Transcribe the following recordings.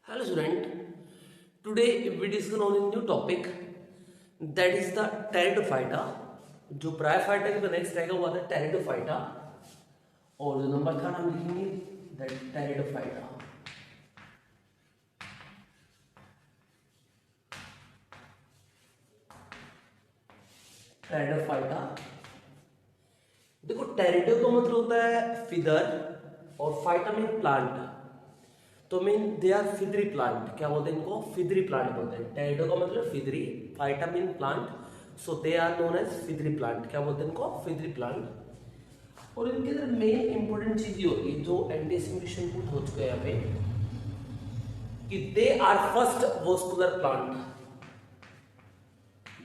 Hello student, today we discuss on a new topic that is the pteridophyta. जो bryophyta का next रहेगा वो आता है टेरिडोफाइटा और जो नंबर थर्ड हम लिखेंगे दैट टेरिडोफाइटा। टेरिडोफाइटा देखो, टेरिडो का मतलब होता है फिदर और फाइटा मीन प्लांट। तो मीन दे आर फिदरी प्लांट। क्या बोलते हैं इनको? फिदरी प्लांट बोलते हैं। टेरिडो का मतलब feathery, phyta mean plant, so they are known as feathery plant. क्या बोलते हैं इनको? Feathery plant. और इनके अंदर मेन इंपॉर्टेंट चीज ये होती है जो एंटीसिपेशन पुट हो चुके हैं यहाँ पे, कि they are first vascular plant.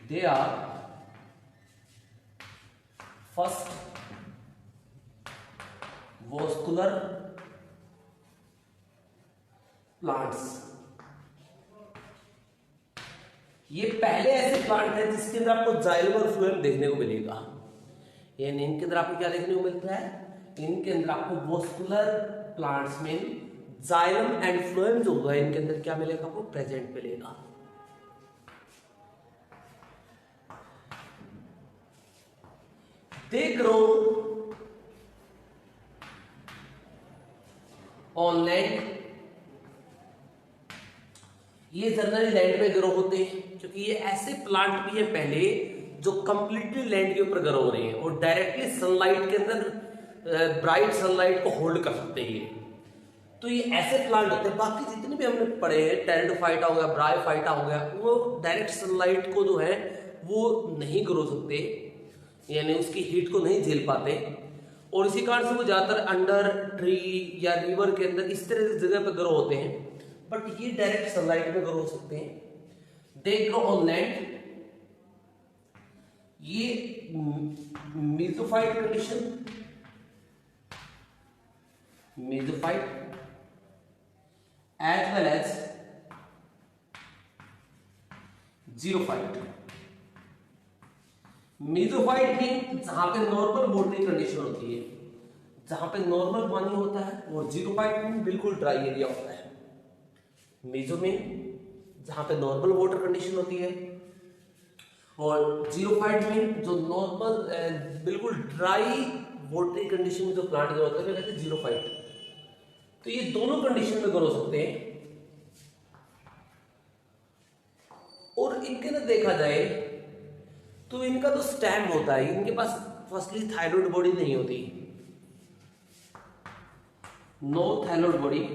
They are first vascular plants. ये पहले ऐसे प्लांट है जिसके अंदर आपको जाइलम और फ्लोएम देखने को मिलेगा। यानी इनके अंदर आपको क्या देखने को मिलता है? इनके अंदर आपको वॉस्कुलर प्लांट्स में जाइलम एंड फ्लोएम जो होगा इनके अंदर क्या मिलेगा? आपको प्रेजेंट मिलेगा। दे ग्रो ऑन लैंड। ये जनरली लैंड पे ग्रो होते हैं क्योंकि ये ऐसे प्लांट भी है पहले जो कंप्लीटली लैंड के ऊपर ग्रो हो रहे हैं और डायरेक्टली सनलाइट के अंदर ब्राइट सनलाइट को होल्ड कर सकते हैं। तो ये ऐसे प्लांट होते हैं। बाकी जितने भी हमने पढ़े हैं, टेरिडोफाइटा हो गया, ब्रायोफाइटा हो गया, वो डायरेक्ट सनलाइट को जो है वो नहीं ग्रो सकते, यानी उसकी हीट को नहीं झेल पाते और इसी कारण से वो ज्यादातर अंडर ट्री या रिवर के अंदर इस तरह की जगह पर ग्रो होते हैं। बट ये डायरेक्ट सनलाइट में ग्रो हो सकते हैं। They grow on land. ये mesophyte condition, mesophyte as well as xerophyte. Mesophyte mean जहां पे नॉर्मल वाटरिंग कंडीशन होती है, जहां पे नॉर्मल पानी होता है, और जीरोफाइट मीन बिल्कुल ड्राई एरिया होता है। मेसो में जहां पे नॉर्मल वाटर कंडीशन होती है, और जीरोफाइट में जो नॉर्मल बिल्कुल ड्राई वाटरिंग कंडीशन में जो प्लांट ग्रो होता है कहते हैं जीरोफाइट। तो ये दोनों कंडीशन में ग्रो हो सकते हैं। और इनके अंदर देखा जाए तो इनका जो स्टेम होता है, इनके पास फर्स्टली थायराइड बॉडी नहीं होती, नो थायराइड बॉडी,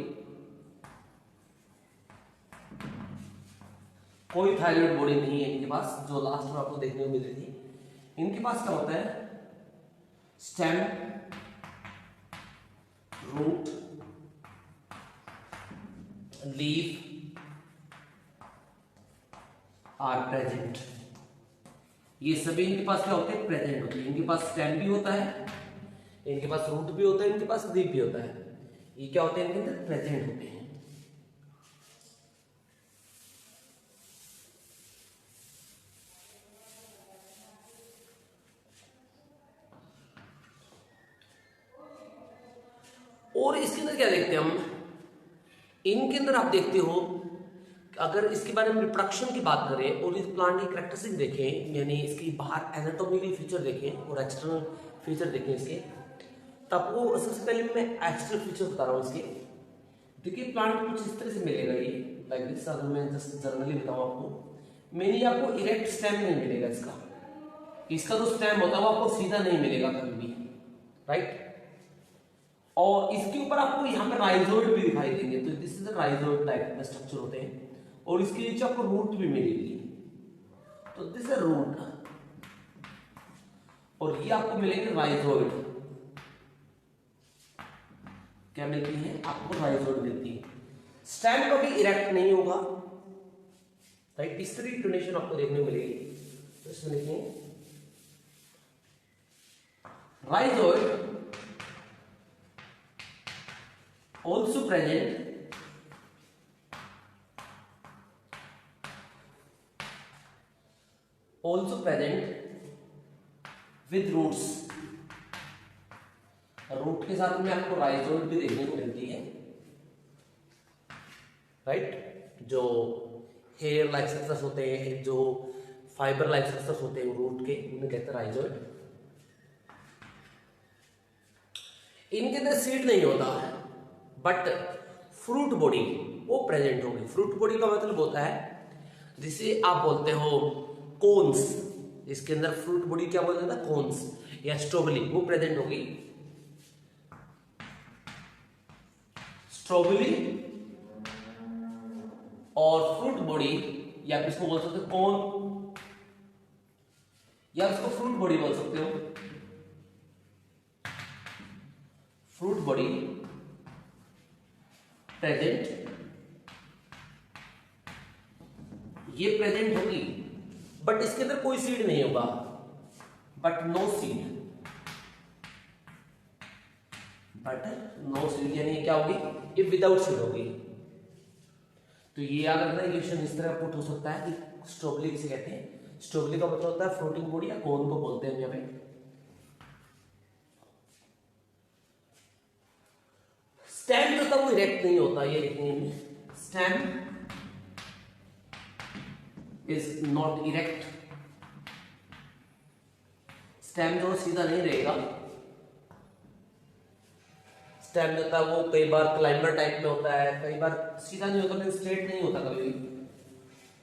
कोई थायराइड बॉडी नहीं है इनके पास, जो लास्ट में आपको देखने को मिल रही थी। इनके पास क्या होता है? Stem, root, leaf are present. ये सभी इनके पास क्या होते हैं? प्रेजेंट होते हैं। इनके पास स्टेम भी होता है, इनके पास रूट भी होता है, इनके पास लीफ भी होता है। ये क्या होते हैं? इनके अंदर प्रेजेंट होते हैं। और इसके अंदर क्या देखते हैं हम? इनके अंदर आप देखते हो, अगर इसके बारे में रिप्रोडक्शन की बात करें और इस प्लांट की कैरेक्टरिस्टिक देखें, यानी इसकी बाहर एनाटॉमिकल फीचर देखें और एक्सटर्नल फीचर देखें इसके, तब वो सबसे पहले मैं एक्सटर्नल फीचर बता रहा हूँ इसके। देखिए प्लांट कुछ इस तरह से मिलेगा, ये लाइक दिस। अगर मैं जस्ट जनरली बताऊँ आपको, मेनली आपको इरेक्ट स्टेम नहीं मिलेगा इसका। इसका जो स्टेम होता है वो आपको सीधा नहीं मिलेगा कभी भी, राइट। और इसके ऊपर आपको यहाँ पे राइजोइड भी दिखाई देंगे, तो दिस इज राइजोइड टाइप में स्ट्रक्चर होते हैं। और इसके नीचे आपको रूट भी मिलेगी, तो दिस इज रूट, और ये आपको मिलेंगे राइजोइड। क्या मिलती है आपको? राइजोइड मिलती है। स्टेम कभी इरेक्ट नहीं होगा, राइट। इस तरह की कंडीशन आपको देखने को मिलेगी। तो इसमें लिखिए rhizoid also present with roots। Root के साथ में आपको राइजोइड भी देखने को मिलती है। राइट। जो हेयर लाइक स्ट्रक्चर्स होते हैं, जो फाइबर लाइक स्ट्रक्चर्स होते हैं रूट के, उन्हें कहते हैं राइजोइड। इनके अंदर सीड नहीं होता है, बट फ्रूट बॉडी वो प्रेजेंट होगी। फ्रूट बॉडी का मतलब होता है जिसे आप बोलते हो कोन्स, इसके अंदर फ्रूट बॉडी क्या बोलते हैं, कोन्स या स्ट्रॉबेरी, वो प्रेजेंट होगी। स्ट्रॉबेरी और फ्रूट बॉडी, या इसको बोल सकते हो कोन, या इसको फ्रूट बॉडी बोल सकते हो। फ्रूट बॉडी प्रेजेंट, ये प्रेजेंट होगी, बट इसके अंदर कोई सीड नहीं होगा, but no seed, but no seed यानी क्या होगी, ये विदाउट सीड होगी। तो ये याद रखना, ये क्वेश्चन इस तरह पुट हो सकता है कि स्ट्रॉबेरी किसे कहते हैं। स्ट्रॉबेरी का मतलब होता है फ्रूटिंग बॉडी या कोन को बोलते हैं यहाँ पे। स्टेम जो था वो इरेक्ट नहीं होता, ये लिखने में, stem is not erect. Stem जो सीधा नहीं रहेगा, स्टेम जो होता है वो कई बार क्लाइंबर टाइप में होता है, कई बार सीधा नहीं होता, स्ट्रेट नहीं होता कभी भी,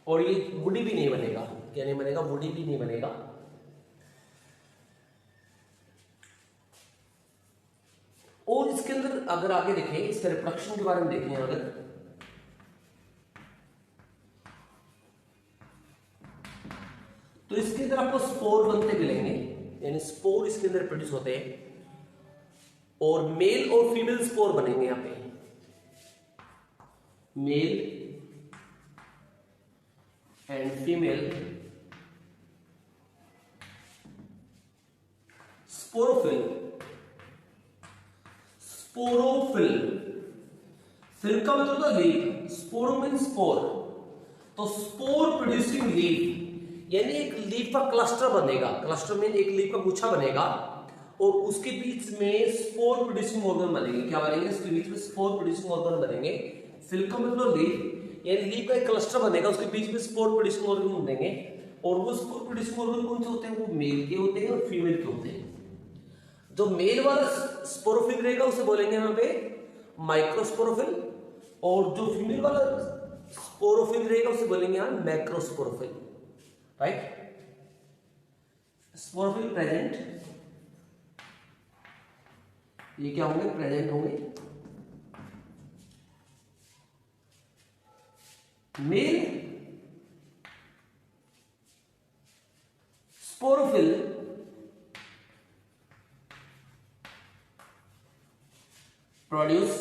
और ये वुडी भी नहीं बनेगा। क्या नहीं बनेगा, वुडी भी नहीं बनेगा। और इसके अंदर अगर आगे देखें, इसके रिप्रोडक्शन के बारे में देखें अगर, तो इसके अंदर आपको स्पोर बनते मिलेंगे, यानी स्पोर इसके अंदर प्रोड्यूस होते हैं, और मेल और फीमेल स्पोर बनेंगे यहां पे, male and female sporophyll. Sporophyll, phyll का मतलब होता है लीफ, स्पोरो मीन स्पोर, तो स्पोर प्रोड्यूसिंग लीफ, यानी एक लीफ का क्लस्टर बनेगा, क्लस्टर में एक लीफ का गुच्छा बनेगा, और उसके बीच में स्पोर प्रोड्यूसिंग ऑर्गन बनेंगे। क्या बनेंगे, इसके बीच में स्पोर प्रोड्यूसिंग ऑर्गन बनेंगे। फिल का मतलब लीफ, यानी लीफ का एक क्लस्टर बनेगा, उसके बीच में स्पोर प्रोड्यूसिंग ऑर्गन बनेंगे, और वो स्पोर प्रोड्यूसिंग ऑर्गन कौन से होते हैं, वो मेल के होते हैं और फीमेल के होते हैं। जो मेल वाला स्पोरोफिल रहेगा उसे बोलेंगे यहाँ पे माइक्रोस्पोरोफिल, और जो फीमेल वाला स्पोरोफिल रहेगा उसे बोलेंगे यहाँ मैक्रोस्पोरोफिल, राइट। स्पोरोफिल प्रेजेंट, ये क्या होंगे, प्रेजेंट होंगे। Male sporophyll produce,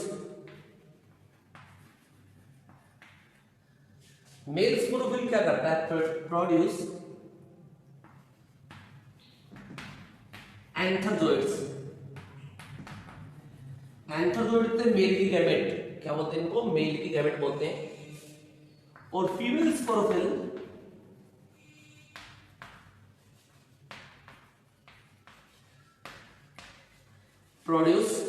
male sporophyll क्या करता है, प्रोड्यूस एंथरजोइड्स। एंथरजोइड होते हैं मेल की गैमेट, क्या बोलते हैं इनको, मेल की गैमेट बोलते हैं। और female sporophyll produce,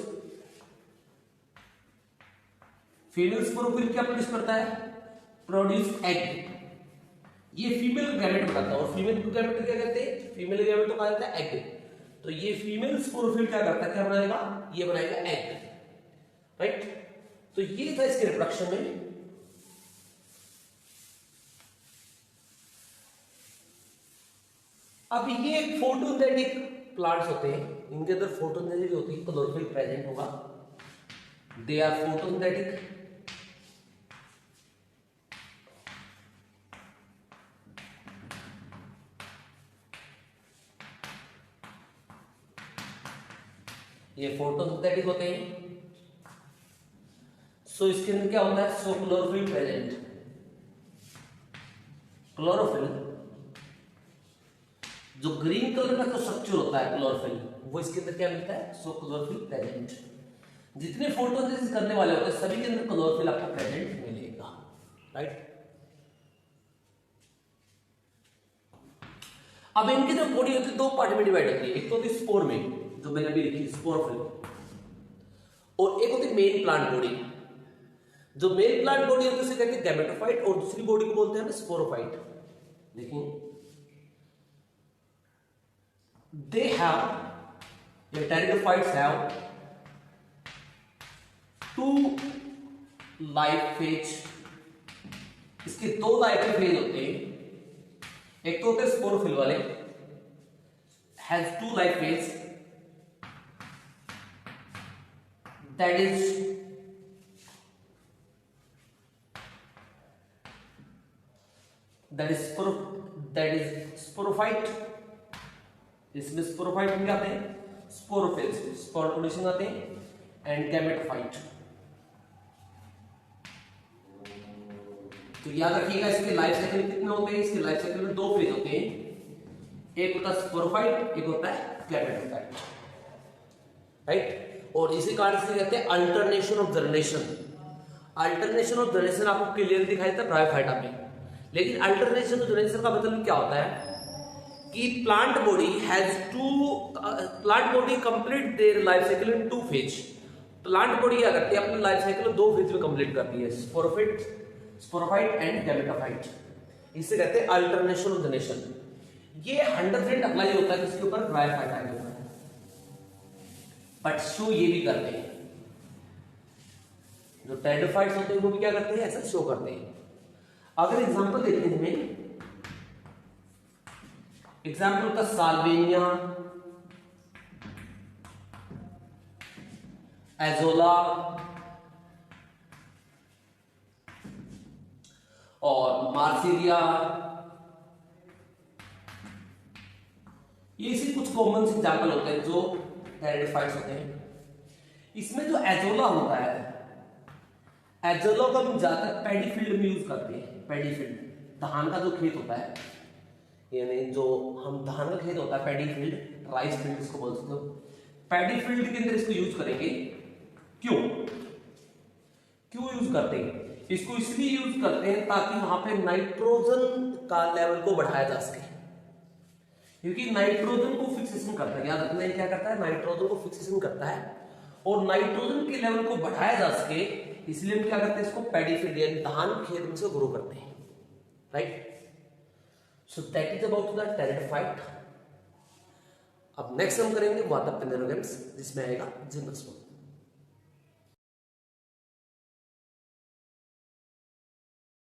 female sporophyll क्या प्रोड्यूस करता है, प्रोड्यूस एग। ये फीमेल गैमेट बनाता है, और फीमेल गैमेट क्या कहते हैं, फीमेल गैमेट को कहा जाता है एग। तो ये फीमेल स्पोरोफिल क्या करता है, क्या बनाएगा, ये बनाएगा एग, राइट। तो ये था इसके रिप्रोडक्शन में। अब ये फोटोसिंथेटिक प्लांट्स होते हैं, इनके अंदर फोटोसिंथेसिस होती है, क्लोरोफिल प्रेजेंट होगा, दे आर फोटोसिंथेटिक। ये फोटोसिंथेटिक होते हैं। सो इसके अंदर क्या होता है, सो क्लोरोफिल प्रेजेंट। क्लोरोफिल जो ग्रीन कलर का स्ट्रक्चर होता है क्लोरोफिल, वो इसके अंदर क्या मिलता है, सो क्लोरोफिल प्रेजेंट। जितने फोटोसिंथेसिस करने वाले होते हैं सभी के अंदर क्लोरोफिल आपको प्रेजेंट मिलेगा, राइट। अब इनकी जो बॉडी होती है दो पार्ट में डिवाइड होती है, एक तो होती है स्पोर में, जो मैंने अभी लिखी स्पोरोफिल, और एक होती है मेन प्लांट बॉडी। जो मेल प्लांट बॉडी होती है उसे कहते हैं गैमेटोफाइट और दूसरी बॉडी को बोलते हैं स्पोरोफाइट। देखिए दे हैव ये pteridophytes have two life phase. इसके दो लाइफ फेज होते हैं, एक तो होते हैं स्पोरोफिल वाले has two life phase that is sporophyte। इसमें स्पोरोफाइट भी आते हैं, स्पोरोफिल्स स्पोर प्रोड्यूसिंग आते हैं एंड गैमेटोफाइट। तो याद रखिएगा इसके लाइफ साइकिल कितने होते हैं, इसके लाइफ साइकिल में दो फेज होते हैं, एक होता है स्पोरोफाइट, एक होता है गैमेटोफाइट, राइट। और इसी कारण से कहते हैं alternation of generation. Alternation of generation आपको क्लियर दिखाई देता है ब्रायोफाइटा में, लेकिन अल्टरनेशन ऑफ जनरेशन का मतलब क्या होता है कि plant body complete their life cycle in two phase. Plant body क्या करती है, अपनी लाइफ साइकिल दो फेज में कंप्लीट करती है, स्पोरोफाइट एंड गैमेटोफाइट। इसे कहते हैं अल्टरनेशन ऑफ जनरेशन। ये 100% अप्लाई होता है किसके ऊपर, ब्रायोफाइटा के ऊपर। बट शो ये भी करते हैं, जो टेरिडोफाइट्स होते हैं वो भी क्या करते हैं, ऐसा शो करते हैं। अगर एग्जांपल देखते हैं इसमें, एग्जांपल होता है साल्वेनिया, एजोला और मार्सिलिया। ये इसी कुछ कॉमन एग्जांपल होते हैं जो टेरिडोफाइट्स होते हैं। इसमें जो एजोला होता है, एजोला को हम ज्यादातर पैडी फील्ड में यूज करते हैं। पैडी फील्ड धान का जो खेत होता है, यानी जो हम धान का खेत होता है पैडी फील्ड, राइस फील्ड इसको बोल सकते हो, पैडी फील्ड के अंदर इसको यूज करेंगे। क्यों यूज करते हैं, इसको इसलिए यूज करते हैं ताकि वहां पे नाइट्रोजन का लेवल को बढ़ाया जा सके, क्योंकि नाइट्रोजन को फिक्सेशन करता है। याद रखना, ये क्या करता है, नाइट्रोजन को फिक्सेशन करता है, और नाइट्रोजन के लेवल को बढ़ाया जा सके इसलिए हम क्या करते हैं, इसको पैडी फील्ड यानी धान खेत में से ग्रो करते हैं, right. So that is about the pteridophyte. अब नेक्स्ट हम करेंगे वाटर पेनेरोगेम्स, जिसमें आएगा जिम्नोस्पर्म।